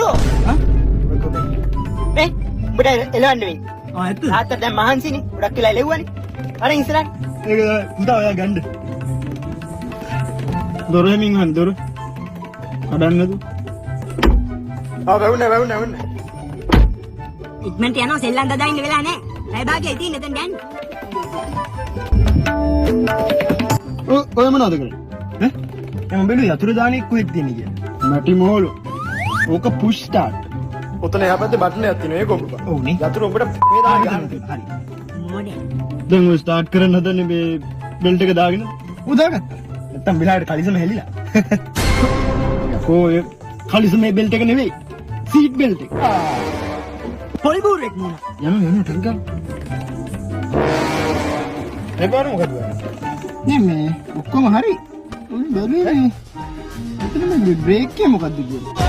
දරුවෝ. මේ උඹට එලවන්න වෙන්නේ. ඇත්ත? තාත්තා දැන් මහන්සිනේ. ගොඩක් කියලා එලෙව්වනේ. අර ඉස්සරහට. ඒක පුතා ඔයා ගන්න. දොර හැමින් හන්ද දොර. අඩන්නද? වැවුන. ඉක්මනට යනවා සෙල්ලම් දදා ඉන්න වෙලා නැහැ. ඇයි භාගය ඉතින් එතන ගන්න. ඔය මොනවද කරන්නේ? මම බැලුවේ යතුරු දාන්නේ කොහෙද තියෙන්නේ කියලා. මැටි මොහොල. ඕක පුෂ් ස්ටාර්ට්. ඔතන එහා පැත්තේ බටන් එකක් තියෙනවා ඒක ඔබ. ඔව්නේ. යතුරු ඔබට මේ දාන්න ගන්න. හරි. මොඩේ. දැන් ඔය ස්ටාර්ට් කරන්න හදන්නේ මේ බෙල්ට් එක දාගෙන. උදාගත්තා. නැත්තම් බිලාට කලිසම හැලිලා. යකෝ ඒ කලිසමේ බෙල්ට් එක නෙවෙයි. සීට් බෙල්ට් එක. පොල් බූරෙක් නුන. යමු ටිකක්. මේ පාර මොකද වෙන්නේ? නේ මේ ඔක්කොම හරි. බැලුවේ. එතන මේ බ්‍රේක් එක මොකද්ද කියන්නේ?